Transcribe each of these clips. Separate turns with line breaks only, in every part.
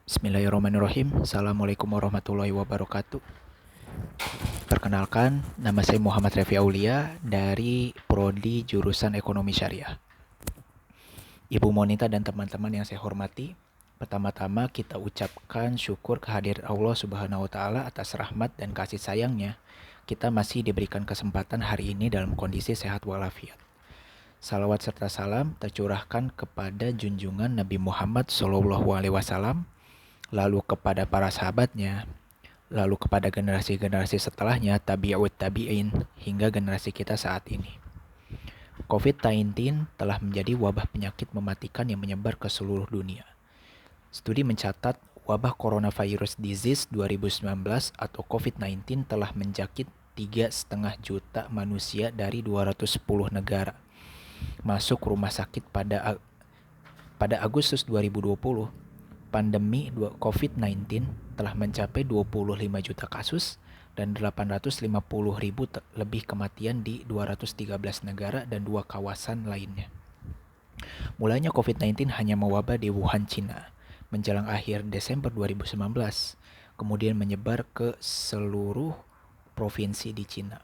Bismillahirrahmanirrahim. Assalamualaikum warahmatullahi wabarakatuh. Perkenalkan, nama saya Muhammad Refi Aulia dari Prodi Jurusan Ekonomi Syariah. Ibu Monita dan teman-teman yang saya hormati, pertama-tama kita ucapkan syukur kehadiran Allah Subhanahu wa taala atas rahmat dan kasih sayangnya. Kita masih diberikan kesempatan hari ini dalam kondisi sehat walafiat. Salawat serta salam tercurahkan kepada junjungan Nabi Muhammad SAW, lalu kepada para sahabatnya, lalu kepada generasi-generasi setelahnya, tabi'ut tabi'in, hingga generasi kita saat ini. COVID-19 telah menjadi wabah penyakit mematikan yang menyebar ke seluruh dunia. Studi mencatat wabah coronavirus disease 2019 atau COVID-19 telah menjangkit 3,5 juta manusia dari 210 negara. Masuk rumah sakit pada Agustus 2020, pandemi COVID-19 telah mencapai 25 juta kasus dan 850 ribu lebih kematian di 213 negara dan 2 kawasan lainnya. Mulanya COVID-19 hanya mewabah di Wuhan, Cina, menjelang akhir Desember 2019, kemudian menyebar ke seluruh provinsi di Cina.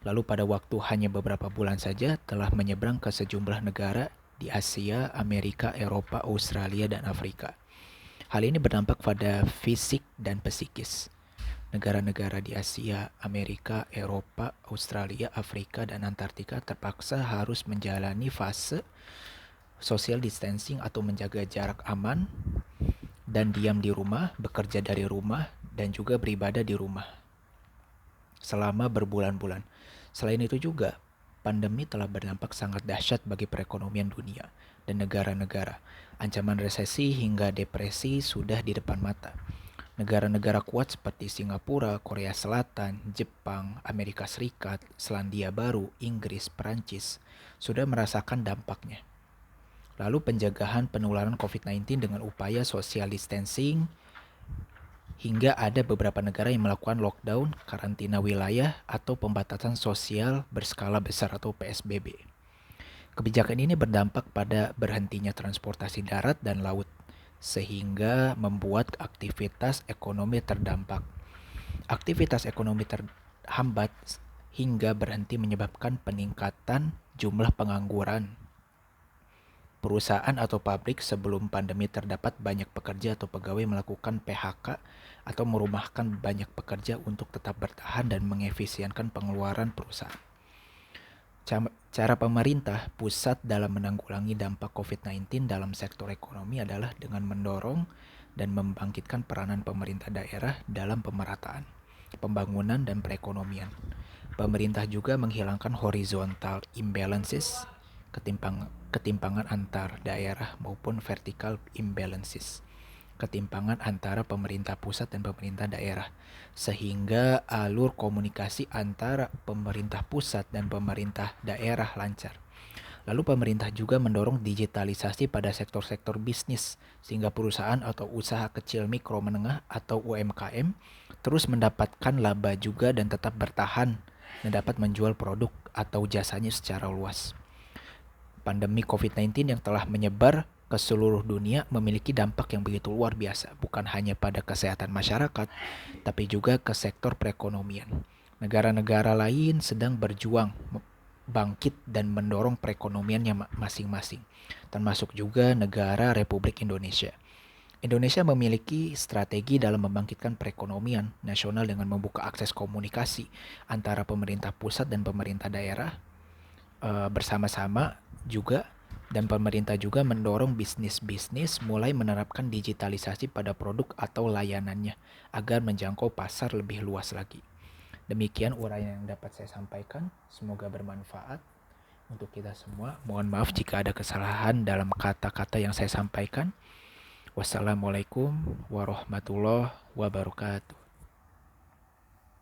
Lalu pada waktu hanya beberapa bulan saja telah menyeberang ke sejumlah negara di Asia, Amerika, Eropa, Australia, dan Afrika. Hal ini berdampak pada fisik dan psikis. Negara-negara di Asia, Amerika, Eropa, Australia, Afrika, dan Antartika terpaksa harus menjalani fase social distancing atau menjaga jarak aman dan diam di rumah, bekerja dari rumah, dan juga beribadah di rumah selama berbulan-bulan. Selain itu juga, pandemi telah berdampak sangat dahsyat bagi perekonomian dunia dan negara-negara. Ancaman resesi hingga depresi sudah di depan mata. Negara-negara kuat seperti Singapura, Korea Selatan, Jepang, Amerika Serikat, Selandia Baru, Inggris, Perancis sudah merasakan dampaknya. Lalu pencegahan penularan COVID-19 dengan upaya social distancing, hingga ada beberapa negara yang melakukan lockdown, karantina wilayah, atau pembatasan sosial berskala besar atau PSBB. Kebijakan ini berdampak pada berhentinya transportasi darat dan laut, sehingga membuat aktivitas ekonomi terdampak. Aktivitas ekonomi terhambat hingga berhenti menyebabkan peningkatan jumlah pengangguran. Perusahaan atau pabrik sebelum pandemi terdapat banyak pekerja atau pegawai melakukan PHK atau merumahkan banyak pekerja untuk tetap bertahan dan mengefisienkan pengeluaran perusahaan. Cara pemerintah pusat dalam menanggulangi dampak COVID-19 dalam sektor ekonomi adalah dengan mendorong dan membangkitkan peranan pemerintah daerah dalam pemerataan, pembangunan, dan perekonomian. Pemerintah juga menghilangkan horizontal imbalances, ketimpangan antar daerah, maupun vertical imbalances, ketimpangan antara pemerintah pusat dan pemerintah daerah, sehingga alur komunikasi antara pemerintah pusat dan pemerintah daerah lancar. Lalu pemerintah juga mendorong digitalisasi pada sektor-sektor bisnis, sehingga perusahaan atau usaha kecil mikro menengah atau UMKM terus mendapatkan laba juga dan tetap bertahan dan dapat menjual produk atau jasanya secara luas. Pandemi COVID-19 yang telah menyebar ke seluruh dunia memiliki dampak yang begitu luar biasa, bukan hanya pada kesehatan masyarakat, tapi juga ke sektor perekonomian. Negara-negara lain sedang berjuang bangkit dan mendorong perekonomiannya masing-masing, termasuk juga negara Republik Indonesia. Indonesia memiliki strategi dalam membangkitkan perekonomian nasional dengan membuka akses komunikasi antara pemerintah pusat dan pemerintah daerah bersama-sama juga, dan pemerintah juga mendorong bisnis-bisnis mulai menerapkan digitalisasi pada produk atau layanannya agar menjangkau pasar lebih luas lagi. Demikian uraian yang dapat saya sampaikan, semoga bermanfaat untuk kita semua. Mohon maaf jika ada kesalahan dalam kata-kata yang saya sampaikan. Wassalamualaikum warahmatullahi wabarakatuh.